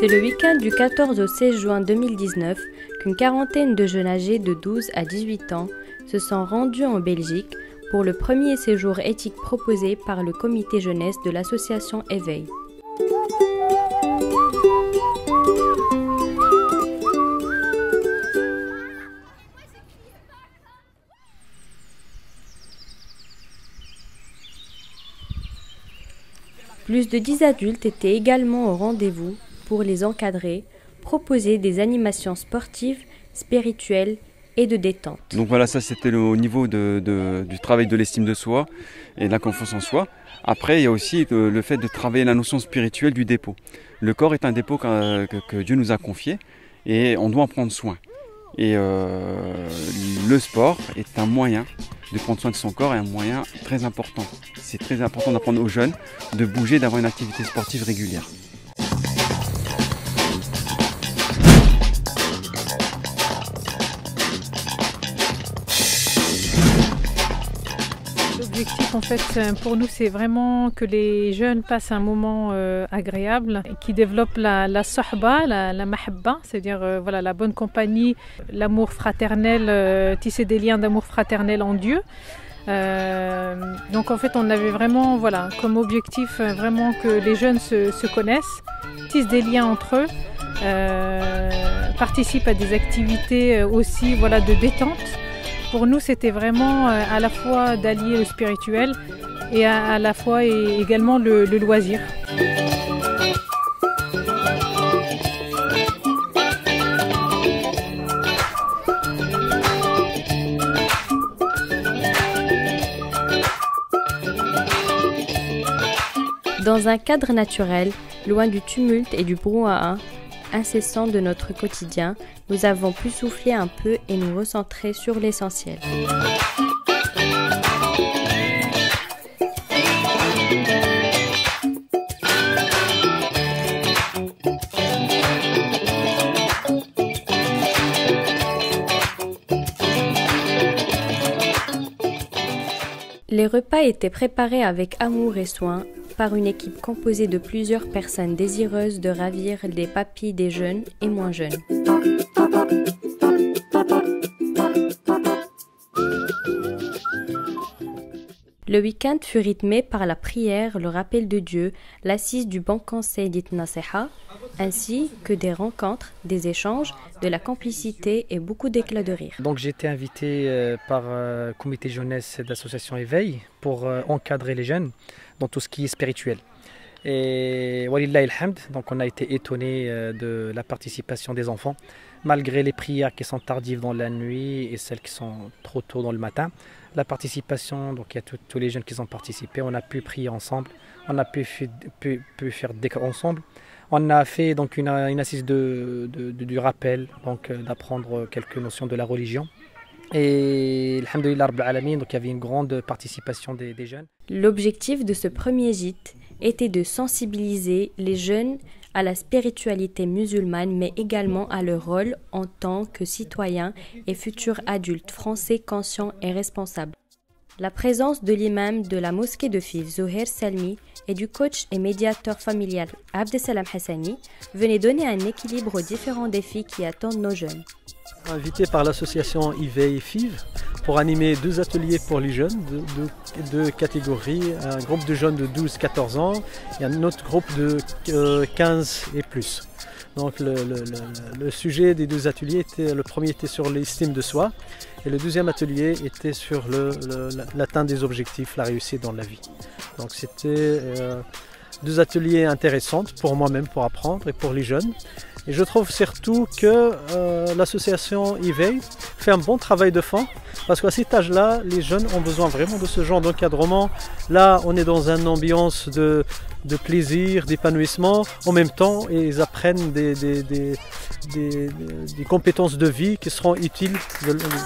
C'est le week-end du 14 au 16 juin 2019 qu'une quarantaine de jeunes âgés de 12 à 18 ans se sont rendus en Belgique pour le premier séjour éthique proposé par le comité jeunesse de l'association Éveil. Plus de 10 adultes étaient également au rendez-vous pour les encadrer, proposer des animations sportives, spirituelles et de détente. Donc voilà, ça c'était au niveau du travail de l'estime de soi et de la confiance en soi. Après, il y a aussi le fait de travailler la notion spirituelle du dépôt. Le corps est un dépôt que Dieu nous a confié et on doit en prendre soin. Et le sport est un moyen de prendre soin de son corps et un moyen très important. C'est très important d'apprendre aux jeunes de bouger, d'avoir une activité sportive régulière. L'objectif en fait pour nous c'est vraiment que les jeunes passent un moment agréable, qui développent la sohba, la mahabba, c'est-à-dire voilà, la bonne compagnie, l'amour fraternel, tisser des liens d'amour fraternel en Dieu. Donc en fait on avait vraiment voilà, comme objectif vraiment que les jeunes se connaissent, tissent des liens entre eux, participent à des activités aussi voilà, de détente. Pour nous, c'était vraiment à la fois d'allier le spirituel et à la fois et également le loisir. Dans un cadre naturel, loin du tumulte et du brouhaha incessant de notre quotidien, nous avons pu souffler un peu et nous recentrer sur l'essentiel. Les repas étaient préparés avec amour et soin par une équipe composée de plusieurs personnes désireuses de ravir les papilles des jeunes et moins jeunes. Le week-end fut rythmé par la prière, le rappel de Dieu, l'assise du bon conseil dit Nasiha, ainsi que des rencontres, des échanges, de la complicité et beaucoup d'éclats de rire. Donc j'ai été invité par le comité jeunesse de l'association Éveil pour encadrer les jeunes dans tout ce qui est spirituel. Et walillahi alhamd, donc on a été étonnés de la participation des enfants, malgré les prières qui sont tardives dans la nuit et celles qui sont trop tôt dans le matin. La participation, donc il y a tous les jeunes qui ont participé, on a pu prier ensemble, on a pu faire des dhikr ensemble. On a fait donc une assise du rappel, donc d'apprendre quelques notions de la religion. Et alhamdoulilah rabbil alamin, donc il y avait une grande participation des jeunes. L'objectif de ce premier gîte était de sensibiliser les jeunes à la spiritualité musulmane, mais également à leur rôle en tant que citoyens et futurs adultes français conscients et responsables. La présence de l'imam de la mosquée de Fif, Zoher Salmi, et du coach et médiateur familial Abdesalam Hassani venait donner un équilibre aux différents défis qui attendent nos jeunes. Invité par l'association Éveil et FIV pour animer 2 ateliers pour les jeunes de catégories, un groupe de jeunes de 12-14 ans et un autre groupe de 15 et plus. Donc le sujet des 2 ateliers était, le premier était sur l'estime de soi et le deuxième atelier était sur l'atteinte des objectifs, la réussite dans la vie. Donc c'était 2 ateliers intéressants pour moi-même, pour apprendre et pour les jeunes. Et je trouve surtout que l'association Éveil fait un bon travail de fond parce qu'à cet âge-là, les jeunes ont besoin vraiment de ce genre d'encadrement. Là, on est dans une ambiance de plaisir, d'épanouissement. En même temps, ils apprennent des compétences de vie qui seront utiles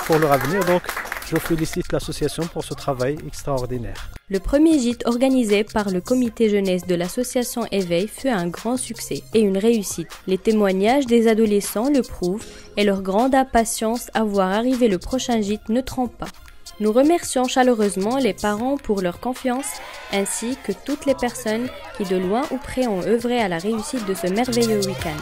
pour leur avenir. Donc, je félicite l'association pour ce travail extraordinaire. Le premier gîte organisé par le comité jeunesse de l'association Éveil fut un grand succès et une réussite. Les témoignages des adolescents le prouvent et leur grande impatience à voir arriver le prochain gîte ne trompe pas. Nous remercions chaleureusement les parents pour leur confiance ainsi que toutes les personnes qui de loin ou près ont œuvré à la réussite de ce merveilleux week-end.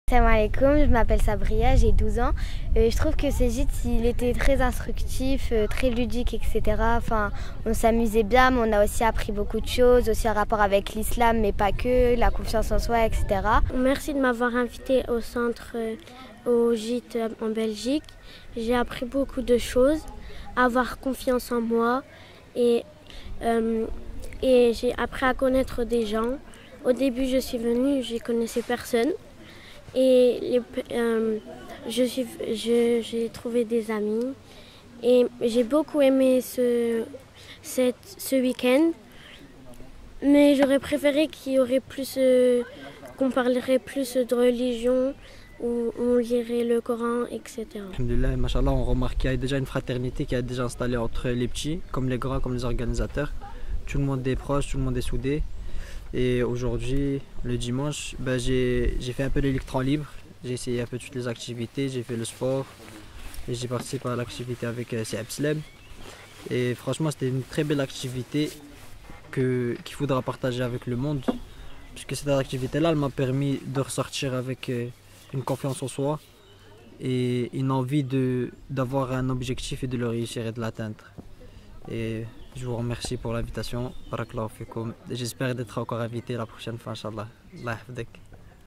Salam alaikum, je m'appelle Sabria, j'ai 12 ans. Je trouve que ce gîte, il était très instructif, très ludique, etc. Enfin, on s'amusait bien, mais on a aussi appris beaucoup de choses, aussi en rapport avec l'islam, mais pas que, la confiance en soi, etc. Merci de m'avoir invité au centre, au gîte en Belgique. J'ai appris beaucoup de choses, avoir confiance en moi et j'ai appris à connaître des gens. Au début, je suis venue, je ne connaissais personne. Et j'ai trouvé des amis et j'ai beaucoup aimé ce week-end, mais j'aurais préféré qu'il y aurait plus, qu'on parlerait plus de religion, où on lirait le Coran, etc. Alhamdulillah, machallah, on remarque qu'il y a déjà une fraternité qui est déjà installée entre les petits, comme les grands, comme les organisateurs. Tout le monde est proche, tout le monde est soudé. Et aujourd'hui, le dimanche, j'ai fait un peu l'électron libre. J'ai essayé un peu toutes les activités, j'ai fait le sport. Et j'ai participé à l'activité avec CF Slem. Et franchement, c'était une très belle activité qu'il faudra partager avec le monde. Puisque cette activité-là, elle m'a permis de ressortir avec une confiance en soi et une envie d'avoir un objectif et de le réussir et de l'atteindre. Et je vous remercie pour l'invitation. Barakallahu fikoum. J'espère d'être encore invité la prochaine fois, Inch'Allah. Allah yahfadek.